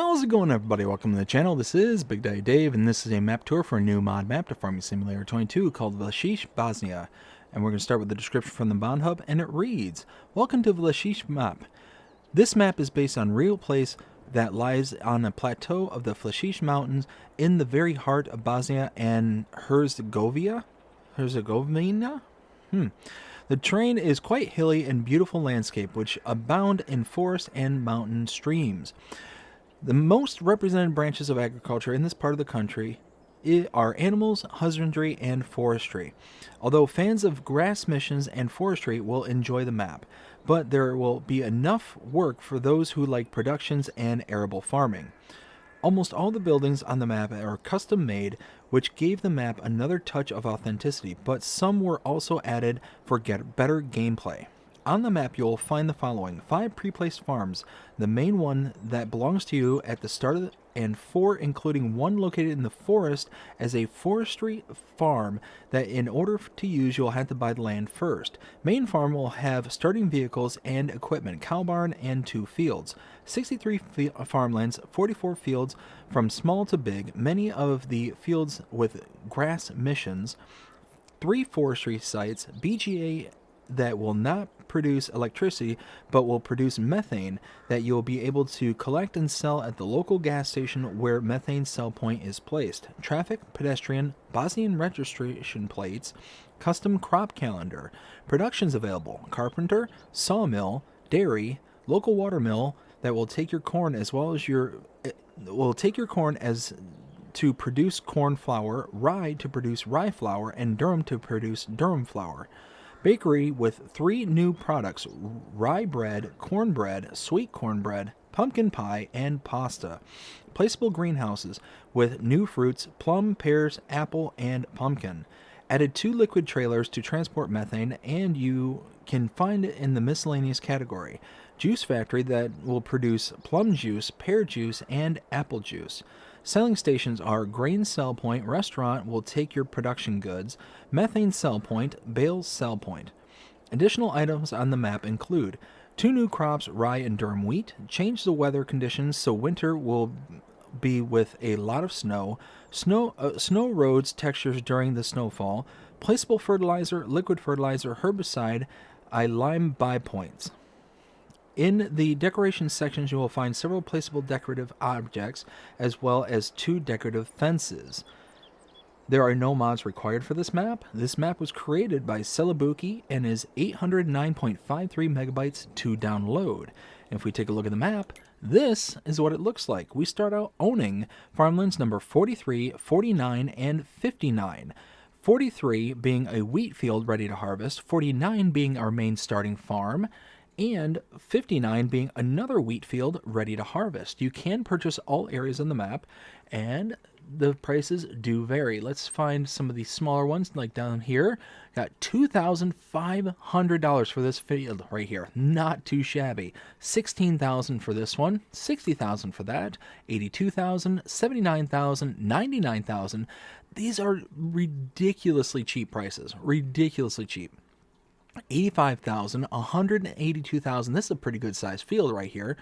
How's it going, everybody? Welcome to the channel. This is Big Daddy Dave, and this is a map tour for a new mod map to Farming Simulator 22 called Vlashich, Bosnia. And we're going to start with the description from the Bond Hub, and it reads, Welcome to Vlashich map. This map is based on a real place that lies on a plateau of the Vlashich Mountains in the very heart of Bosnia and Herzegovina? The terrain is quite hilly and beautiful landscape, which abound in forest and mountain streams. The most represented branches of agriculture in this part of the country are animals, husbandry, and forestry. Although fans of grass missions and forestry will enjoy the map, but there will be enough work for those who like productions and arable farming. Almost all the buildings on the map are custom made, which gave the map another touch of authenticity, but some were also added for better gameplay. On the map, you'll find the following: 5 pre-placed farms, the main one that belongs to you at the start of and 4 including one located in the forest as a forestry farm that in order to use you'll have to buy the land first. Main farm will have starting vehicles and equipment, cow barn, and 2 fields. 63 farmlands, 44 fields from small to big, many of the fields with grass missions, 3 forestry sites, BGA that will not produce electricity but will produce methane that you'll be able to collect and sell at the local gas station where methane sell point is placed. Traffic, pedestrian, Bosnian registration plates, custom crop calendar. Productions available: carpenter, sawmill, dairy, local water mill that will take your corn as well as to produce corn flour, rye to produce rye flour, and durum to produce durum flour. Bakery with 3 new products: rye bread, cornbread, sweet cornbread, pumpkin pie, and pasta. Placeable greenhouses with new fruits: plum, pears, apple, and pumpkin. Added 2 liquid trailers to transport methane, and you can find it in the miscellaneous category. Juice factory that will produce plum juice, pear juice, and apple juice. Selling stations are grain sell point, restaurant will take your production goods, methane sell point, bales sell point. Additional items on the map include 2 new crops, rye and durum wheat, change the weather conditions so winter will be with a lot of snow roads textures during the snowfall, placeable fertilizer, liquid fertilizer, herbicide, lime buy points. In the decoration sections, you will find several placeable decorative objects, as well as 2 decorative fences. There are no mods required for this map. This map was created by Celobuki and is 809.53 megabytes to download. And if we take a look at the map, this is what it looks like. We start out owning farmlands number 43, 49, and 59. 43 being a wheat field ready to harvest, 49 being our main starting farm, and 59 being another wheat field ready to harvest. You can purchase all areas on the map, and the prices do vary. Let's find some of these smaller ones, like down here. Got $2,500 for this field right here. Not too shabby. $16,000 for this one, $60,000 for that, $82,000, $79,000, $99,000. These are ridiculously cheap prices. Ridiculously cheap. $85,000, $182,000. This is a pretty good size field right here.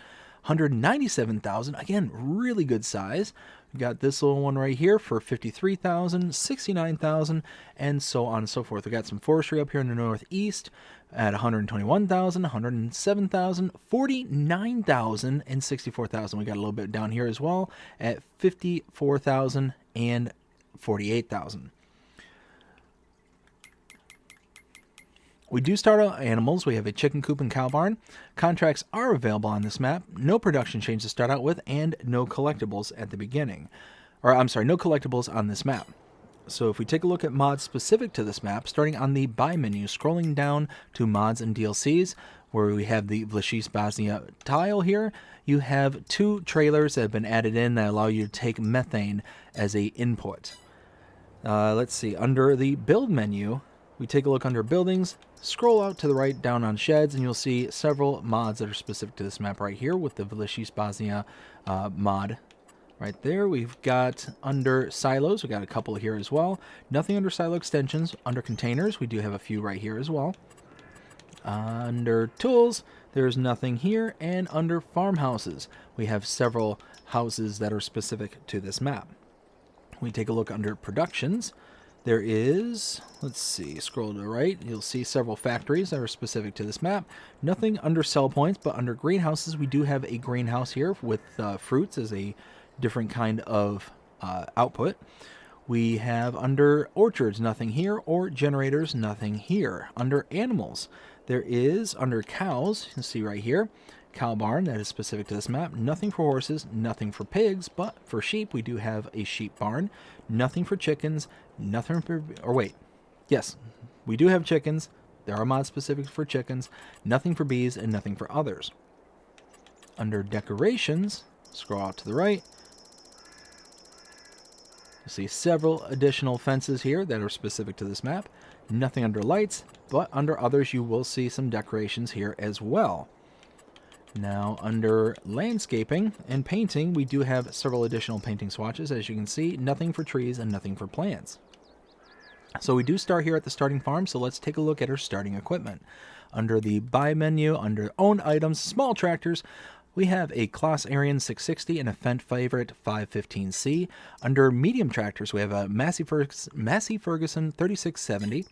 $197,000. Again, really good size. We got this little one right here for $53,000, $69,000, and so on and so forth. We got some forestry up here in the northeast at $121,000, $107,000, $49,000, and $64,000. We got a little bit down here as well at $54,000 and $48,000. We do start out animals. We have a chicken coop and cow barn. Contracts are available on this map. No production change to start out with, and no collectibles at the beginning. Or, I'm sorry, no collectibles on this map. So if we take a look at mods specific to this map, starting on the buy menu, scrolling down to mods and DLCs, where we have the Vlashich Bosnia tile here, you have 2 trailers that have been added in that allow you to take methane as a input. Let's see, under the build menu, we take a look under buildings, scroll out to the right down on sheds, and you'll see several mods that are specific to this map right here with the Vlashich Bosnia mod right there. We've got under silos, we got a couple here as well. Nothing under silo extensions. Under containers, we do have a few right here as well. Under tools, there's nothing here. And under farmhouses, we have several houses that are specific to this map. We take a look under productions. There is, let's see, scroll to the right, you'll see several factories that are specific to this map. Nothing under sell points, but under greenhouses, we do have a greenhouse here with fruits as a different kind of output. We have under orchards, nothing here, or generators, nothing here. Under animals, there is, under cows, you can see right here, cow barn that is specific to this map. Nothing for horses, nothing for pigs, but for sheep we do have a sheep barn. Nothing for chickens, nothing for, or wait, yes, we do have chickens. There are mods specific for chickens, nothing for bees, and nothing for others. Under decorations, scroll out to the right, you'll see several additional fences here that are specific to this map. Nothing under lights, but under others you will see some decorations here as well. Now, under landscaping and painting, we do have several additional painting swatches. As you can see, nothing for trees and nothing for plants. So we do start here at the starting farm, so let's take a look at our starting equipment. Under the buy menu, under owned items, small tractors, we have a Claas Arian 660 and a Fendt Favorite 515C. Under medium tractors, we have a Massey Ferguson 3670.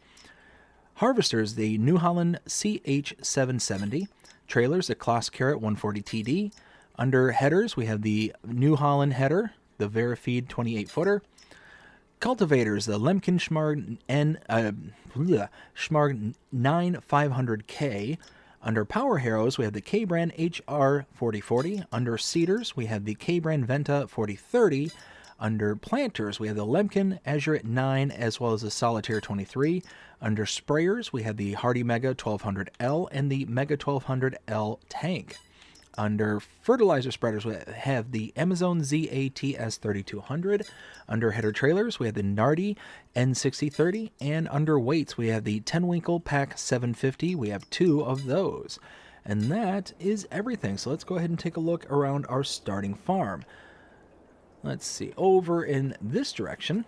Harvesters, the New Holland CH770. Trailers, the Claas Carrot 140 TD. Under headers, we have the New Holland header, the Verifeed 28-footer. Cultivators, the Lemken Schmarg 9500K. Under Power Harrows, we have the K-Brand HR 4040. Under Seeders, we have the K-Brand Venta 4030. Under Planters, we have the Lemken Azure 9 as well as the Solitaire 23. Under Sprayers, we have the Hardy Mega 1200L and the Mega 1200L tank. Under Fertilizer Spreaders, we have the Amazon ZATS 3200. Under Header Trailers, we have the Nardi N6030. And under Weights, we have the Tenwinkle Pack 750. We have 2 of those. And that is everything. So let's go ahead and take a look around our starting farm. Let's see, over in this direction,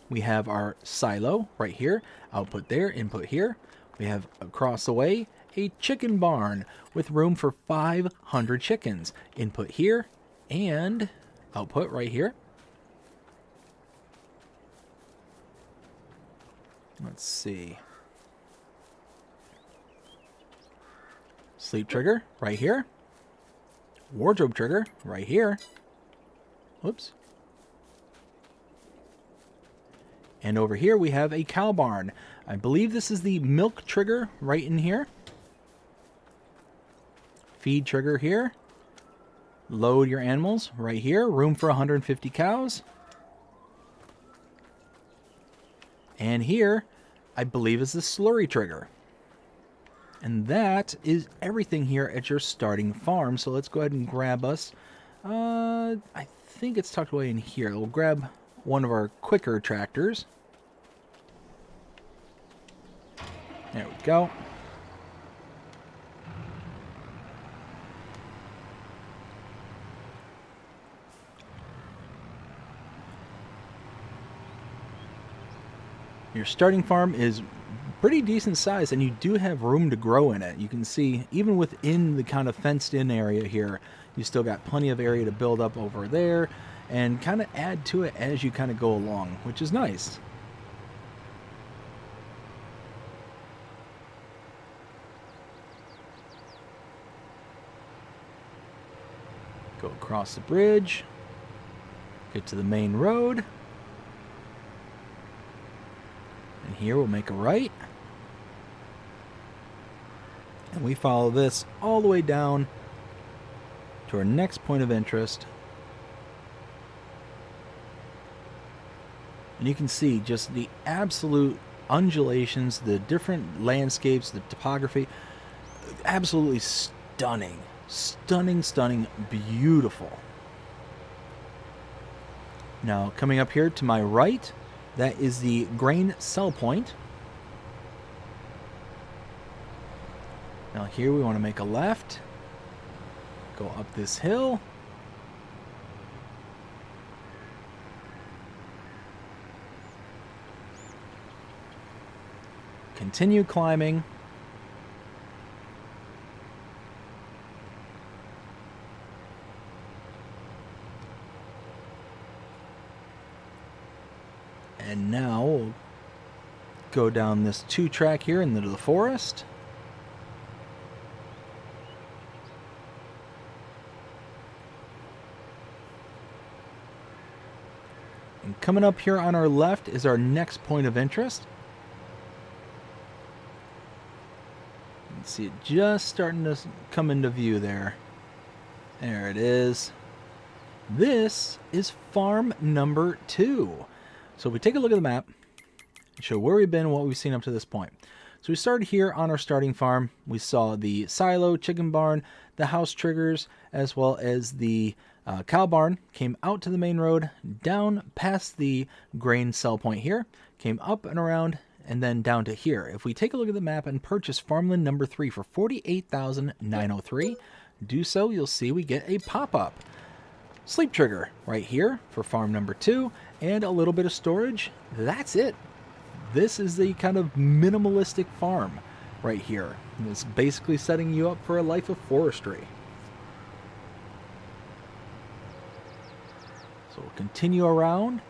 we have our silo right here, output there, input here. We have across the way a chicken barn with room for 500 chickens. Input here and output right here. Let's see. Sleep trigger right here. Wardrobe trigger right here. Whoops. And over here we have a cow barn. I believe this is the milk trigger right in here. Feed trigger here. Load your animals right here. Room for 150 cows. And here, I believe is the slurry trigger. And that is everything here at your starting farm. So let's go ahead and grab us. I think it's tucked away in here. We'll grab one of our quicker tractors. There we go. Your starting farm is pretty decent size, and you do have room to grow in it. You can see, even within the kind of fenced-in area here, you still got plenty of area to build up over there and kind of add to it as you kind of go along, which is nice. Go across the bridge, get to the main road, and here we'll make a right. And we follow this all the way down to our next point of interest. And you can see just the absolute undulations, the different landscapes, the topography. Absolutely stunning. Stunning, stunning, beautiful. Now, coming up here to my right, that is the grain sell point. Now here we want to make a left, go up this hill, continue climbing, And now we'll go down this 2-track here into the forest. And coming up here on our left is our next point of interest. You can see it just starting to come into view there. There it is. This is farm number 2. So if we take a look at the map and show where we've been and what we've seen up to this point. So we started here on our starting farm. We saw the silo, chicken barn, the house triggers, as well as the cow barn. Came out to the main road, down past the grain sell point here, came up and around, and then down to here. If we take a look at the map and purchase farmland number 3 for $48,903, do so, you'll see we get a pop-up sleep trigger right here for farm number 2, and a little bit of storage. That's it. This is the kind of minimalistic farm right here. It's basically setting you up for a life of forestry. So we'll continue around.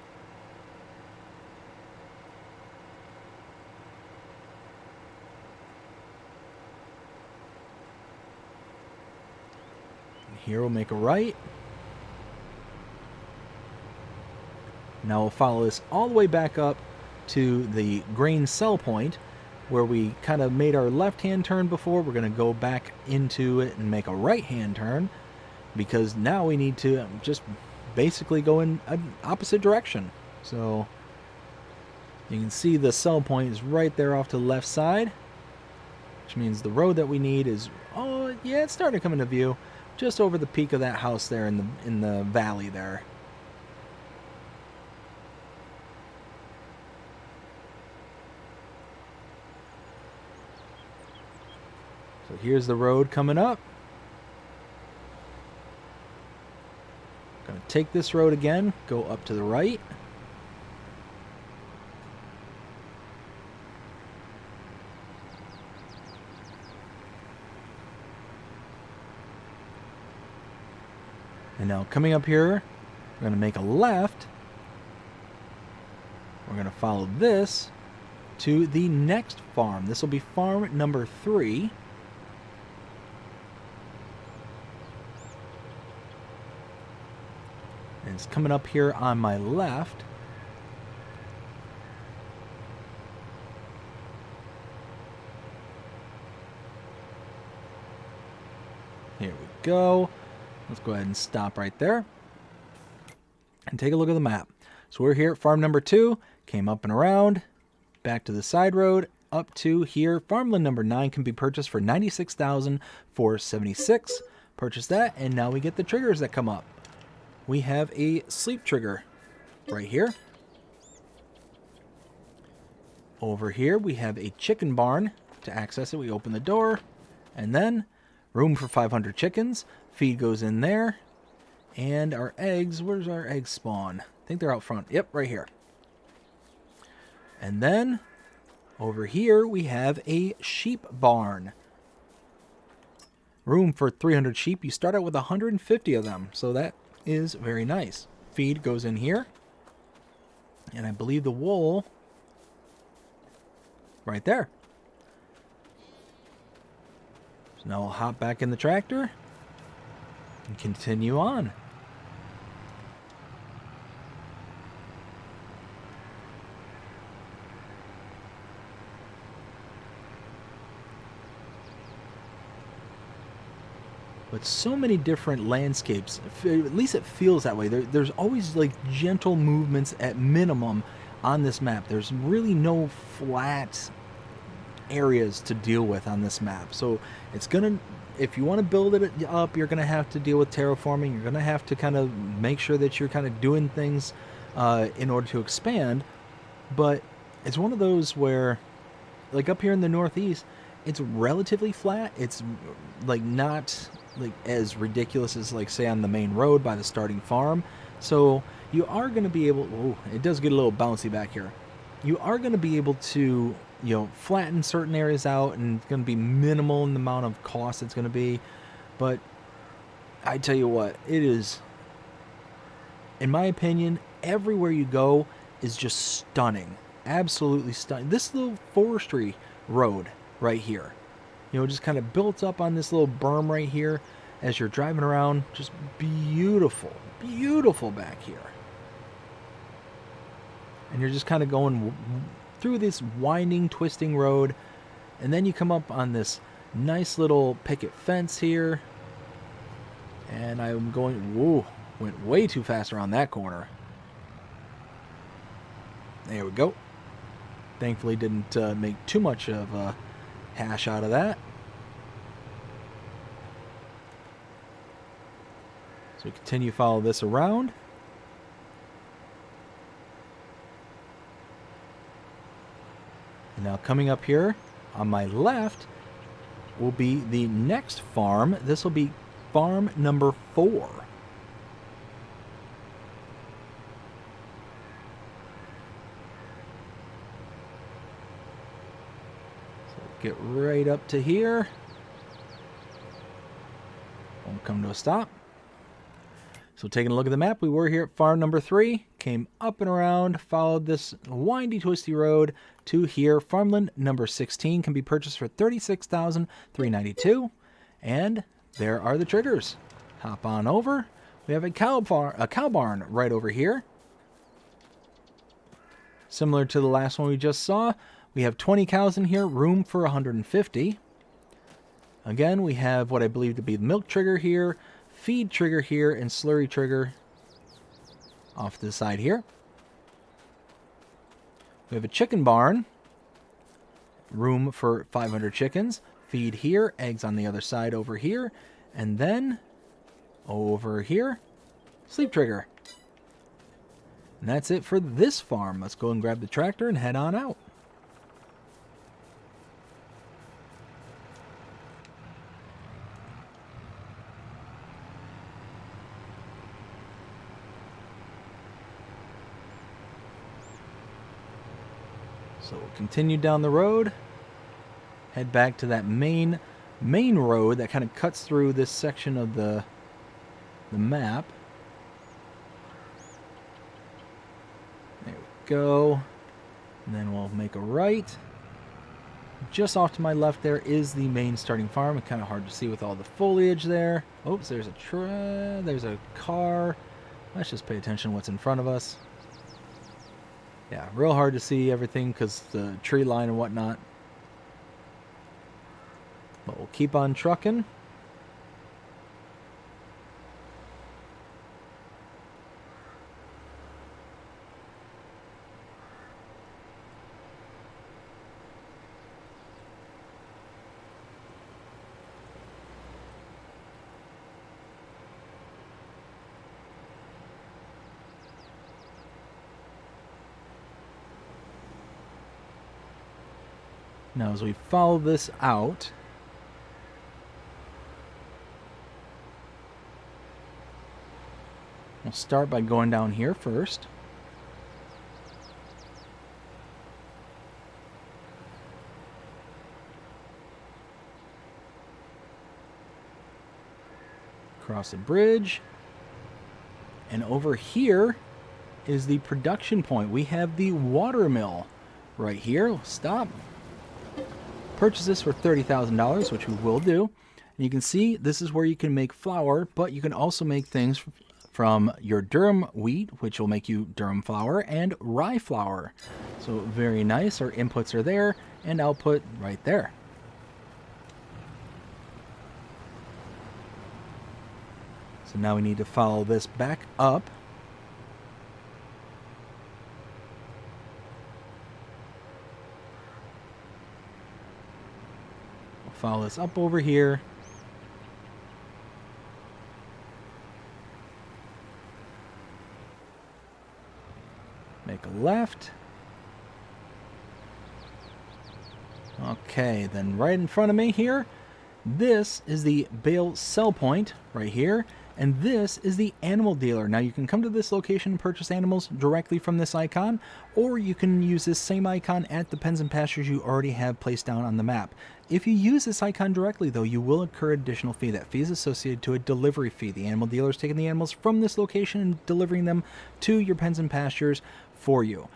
And here we'll make a right. Now we'll follow this all the way back up to the grain sell point where we kind of made our left-hand turn before. We're going to go back into it and make a right-hand turn because now we need to just basically go in an opposite direction. So you can see the sell point is right there off to the left side, which means the road that we need is, oh yeah, it's starting to come into view just over the peak of that house there in the valley there. So here's the road coming up. Gonna take this road again, go up to the right. And now coming up here, we're gonna make a left. We're gonna follow this to the next farm. This will be farm number 3. And it's coming up here on my left. Here we go. Let's go ahead and stop right there and take a look at the map. So we're here at farm number 2, came up and around, back to the side road, up to here. Farmland number 9 can be purchased for $96,476. Purchase that, and now we get the triggers that come up. We have a sleep trigger right here. Over here, we have a chicken barn. To access it, we open the door, and then room for 500 chickens. Feed goes in there, and our eggs, where's our eggs spawn? I think they're out front. Yep, right here. And then over here, we have a sheep barn. Room for 300 sheep. You start out with 150 of them, so that is very nice. Feed goes in here, and I believe the wool right there. So now we'll hop back in the tractor and continue on. But so many different landscapes, at least it feels that way. There's always like gentle movements at minimum on this map. There's really no flat areas to deal with on this map. So it's gonna, if you want to build it up, you're gonna have to deal with terraforming. You're gonna have to kind of make sure that you're kind of doing things in order to expand. But it's one of those where, like up here in the Northeast, it's relatively flat. It's like not like as ridiculous as like say on the main road by the starting farm. So you are going to be able, oh, it does get a little bouncy back here. You are going to be able to, you know, flatten certain areas out, and it's going to be minimal in the amount of cost it's going to be. But I tell you what, it is, in my opinion, everywhere you go, is just stunning. Absolutely stunning. This little forestry road right here, you know, just kind of built up on this little berm right here as you're driving around. Just beautiful, beautiful back here. And you're just kind of going through this winding, twisting road. And then you come up on this nice little picket fence here. And I'm going, whoa, went way too fast around that corner. There we go. Thankfully didn't make too much of a hash out of that. So we continue to follow this around. And now coming up here on my left will be the next farm. This will be farm number 4. So get right up to here. Won't come to a stop. So taking a look at the map, we were here at farm number 3, came up and around, followed this windy, twisty road to here. Farmland number 16 can be purchased for $36,392, and there are the triggers. Hop on over. We have a cow barn right over here. Similar to the last one we just saw, we have 20 cows in here, room for 150. Again, we have what I believe to be the milk trigger here, feed trigger here, and slurry trigger off to the side here. We have a chicken barn, room for 500 chickens, feed here, eggs on the other side over here, and then over here, sleep trigger. And that's it for this farm. Let's go and grab the tractor and head on out. So we'll continue down the road, head back to that main road that kind of cuts through this section of the map. There we go. And then we'll make a right. Just off to my left there is the main starting farm. It's kind of hard to see with all the foliage there. Oops, there's a car. Let's just pay attention to what's in front of us. Yeah, real hard to see everything because the tree line and whatnot. But we'll keep on trucking. Now, as we follow this out, we'll start by going down here first. Cross the bridge. And over here is the production point. We have the water mill right here. We'll stop. Purchase this for $30,000, which we will do. And you can see this is where you can make flour, but you can also make things from your durum wheat, which will make you durum flour, and rye flour. So very nice. Our inputs are there and output right there. So now we need to follow this back up. Follow this up over here. Make a left. Okay, then right in front of me here, this is the bale sell point right here. And this is the animal dealer. Now you can come to this location and purchase animals directly from this icon, or you can use this same icon at the pens and pastures you already have placed down on the map. If you use this icon directly, though, you will incur additional fee. That fee is associated to a delivery fee. The animal dealer is taking the animals from this location and delivering them to your pens and pastures for you.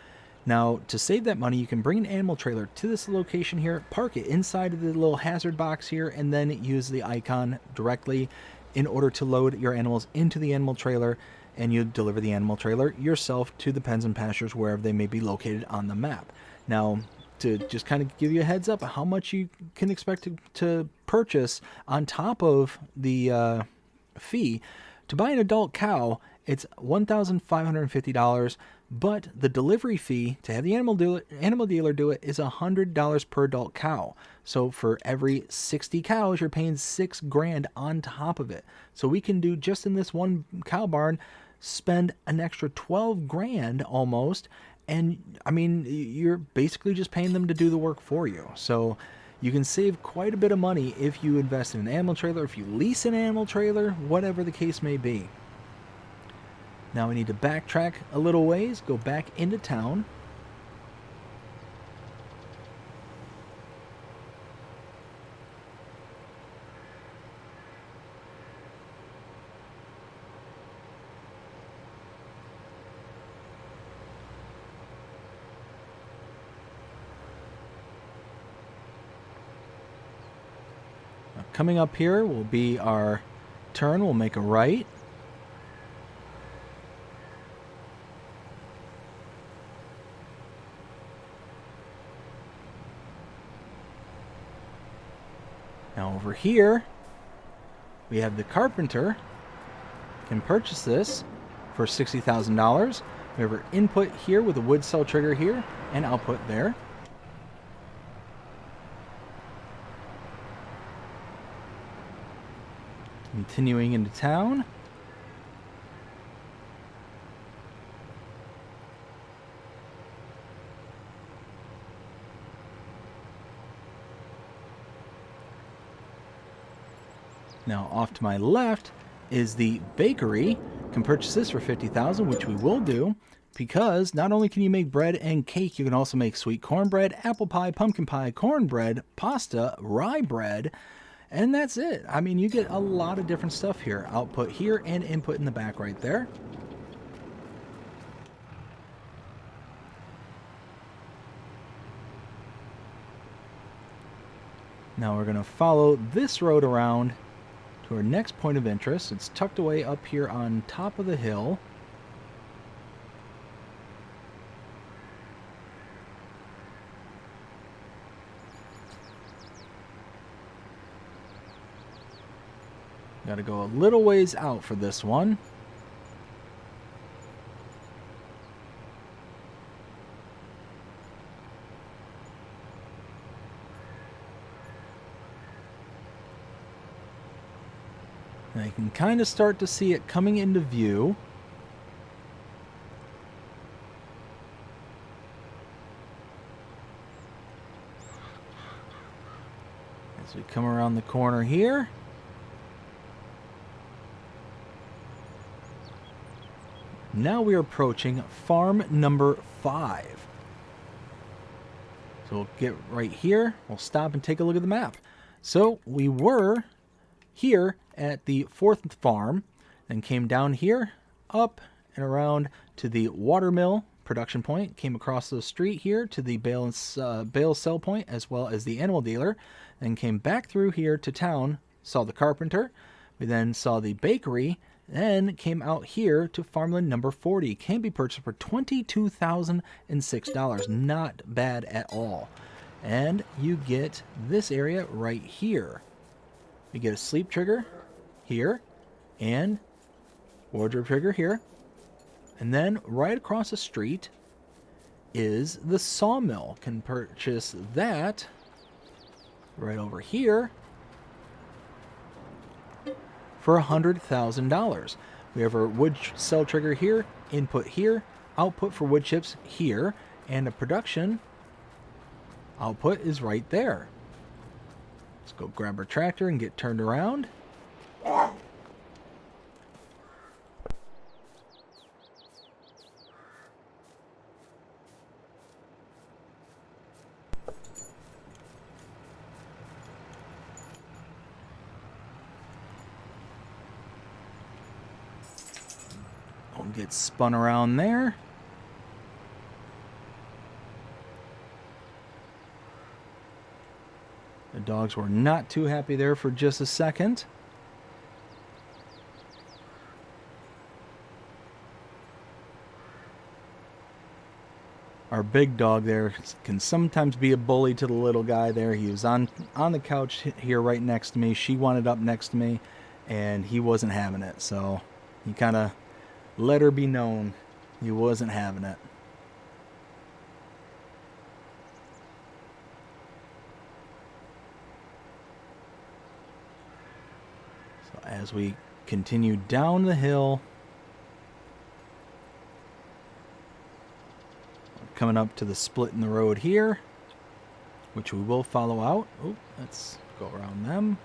Now, to save that money, you can bring an animal trailer to this location here, park it inside of the little hazard box here, and then use the icon directly in order to load your animals into the animal trailer, and you deliver the animal trailer yourself to the pens and pastures wherever they may be located on the map. Now, to just kind of give you a heads up how much you can expect to purchase on top of the fee, to buy an adult cow, it's $1,550, but the delivery fee to have the animal dealer do it is $100 per adult cow. So for every 60 cows, you're paying $6,000 on top of it. So we can do, just in this one cow barn, spend an extra $12,000 almost. And I mean, you're basically just paying them to do the work for you. So you can save quite a bit of money if you invest in an animal trailer, if you lease an animal trailer, whatever the case may be. Now we need to backtrack a little ways, go back into town. Now, coming up here will be our turn. We'll make a right. Now over here, we have the carpenter can purchase this for $60,000. We have our input here with a wood cell trigger here and output there. Continuing into town. Now off to my left is the bakery. Can purchase this for $50,000, which we will do, because not only can you make bread and cake, you can also make sweet cornbread, apple pie, pumpkin pie, cornbread, pasta, rye bread, and that's it. I mean, you get a lot of different stuff here. Output here and input in the back right there. Now we're going to follow this road around to our next point of interest. It's tucked away up here on top of the hill. Got to go a little ways out for this one. Now you can kind of start to see it coming into view. As we come around the corner here. Now we are approaching farm number 5. So we'll get right here. We'll stop and take a look at the map. So we were here at the 4th farm, then came down here, up and around to the watermill production point, came across the street here to the bale sell point, as well as the animal dealer, then came back through here to town, saw the carpenter, we then saw the bakery, then came out here to farmland number 40. Can be purchased for $22,006. Not bad at all. And you get this area right here. You get a sleep trigger here and wardrobe trigger here. And then right across the street is the sawmill. Can purchase that right over here for $100,000. We have our wood cell trigger here, input here, output for wood chips here, and the production output is right there. Let's go grab our tractor and get turned around. We'll get spun around there. dogs were not too happy there for just a second. Our big dog there can sometimes be a bully to the little guy there. He was on the couch here right next to me. She wanted up next to me, and he wasn't having it. So he kind of let her be known he wasn't having it. So as we continue down the hill, coming up to the split in the road here, which we will follow out. Oh, let's go around them.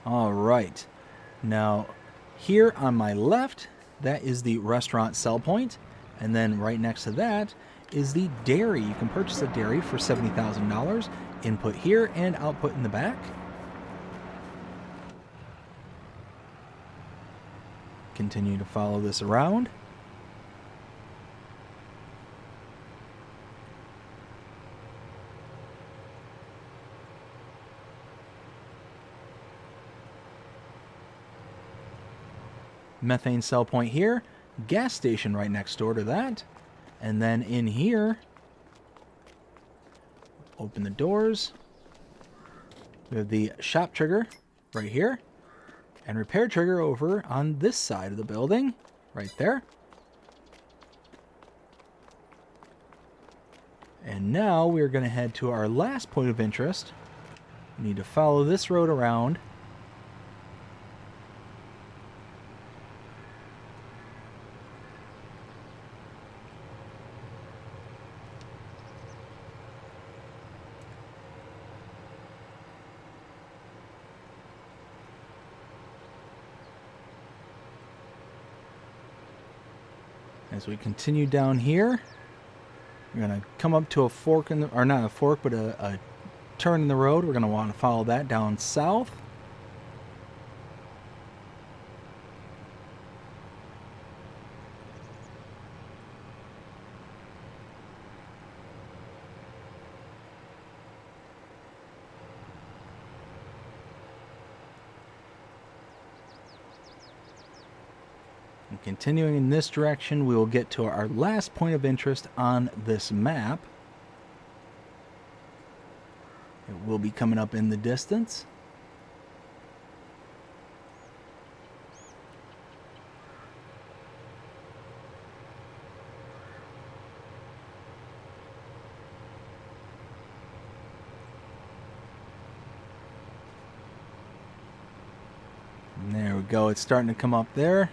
All right. Now, here on my left, that is the restaurant sell point. And then right next to that is the dairy. You can purchase a dairy for $70,000. Input here and output in the back. Continue to follow this around. Methane cell point here, gas station right next door to that, and then in here, open the doors, we have the shop trigger right here, and repair trigger over on this side of the building, right there. And now we're going to head to our last point of interest. We need to follow this road around. As we continue down here, we're going to come up to a fork in the, or not a fork, but a turn in the road. We're going to want to follow that down south. And continuing in this direction, we will get to our last point of interest on this map. It will be coming up in the distance. And there we go. It's starting to come up there.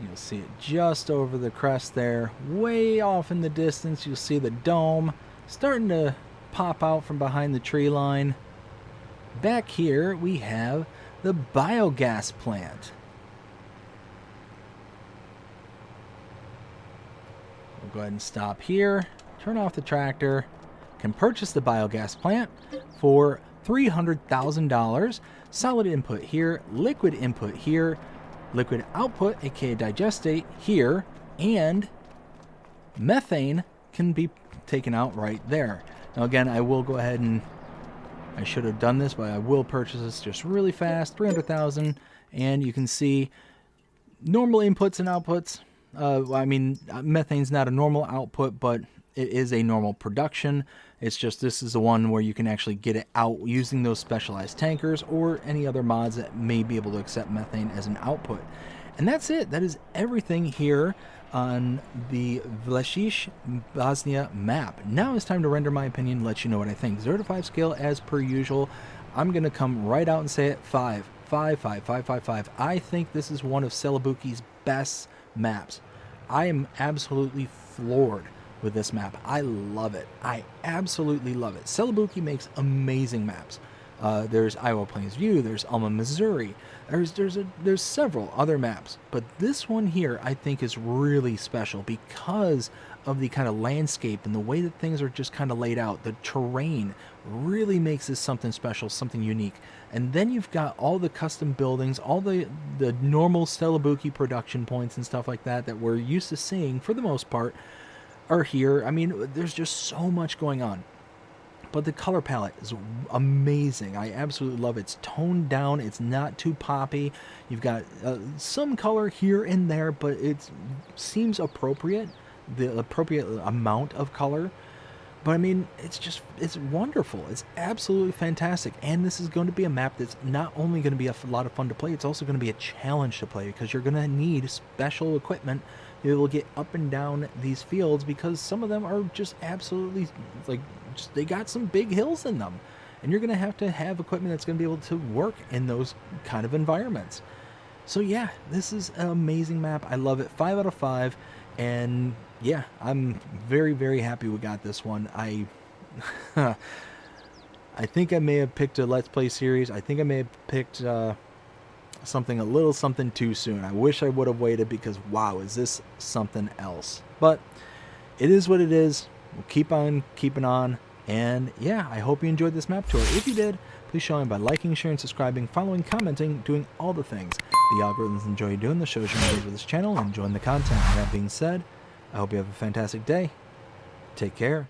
You'll see it just over the crest there. Way off in the distance, you'll see the dome starting to pop out from behind the tree line. Back here, we have the biogas plant. We'll go ahead and stop here, turn off the tractor, can purchase the biogas plant for $300,000. Solid input here, liquid input here, liquid output, aka digestate, here, and methane can be taken out right there. Now again, I will go ahead and, I should have done this, but I will purchase this just really fast, $300,000, and you can see normal inputs and outputs. I mean, methane's not a normal output, but it is a normal production. It's just this is the one where you can actually get it out using those specialized tankers or any other mods that may be able to accept methane as an output. And that's it. That is everything here on the Vlashich Bosnia map. Now it's time to render my opinion, let you know what I think. 0 to 5 scale as per usual. I'm going to come right out and say it. 5. I think this is one of celobuki's best maps. I am absolutely floored with this map. I love it. I absolutely love it. Celobuki makes amazing maps. There's Iowa Plains View. There's Alma, Missouri. There's several other maps, but this one here I think is really special because of the kind of landscape and the way that things are just kind of laid out. The terrain really makes this something special, something unique. And then you've got all the custom buildings, all the normal celobuki production points and stuff like that that we're used to seeing for the most part are here. I mean, there's just so much going on. But the color palette is amazing. I absolutely love it. It's toned down. It's not too poppy. You've got some color here and there, but it seems appropriate, the appropriate amount of color. But I mean, it's wonderful. It's absolutely fantastic. And this is going to be a map that's not only going to be a lot of fun to play, it's also going to be a challenge to play because you're going to need special equipment to be able to get up and down these fields because some of them are just absolutely like, they got some big hills in them. And you're going to have equipment that's going to be able to work in those kind of environments. So yeah, this is an amazing map. I love it. 5 out of 5. And yeah, I'm very, very happy we got this one. I think I may have picked a Let's Play series. I think I may have picked something too soon. I wish I would have waited because wow, is this something else. But it is what it is. We'll keep on keeping on. And yeah, I hope you enjoyed this map tour. If you did, please show me by liking, sharing, subscribing, following, commenting, doing all the things the algorithms enjoy you doing. The shows you engage with this channel and enjoying the content. And that being said, I hope you have a fantastic day. Take care.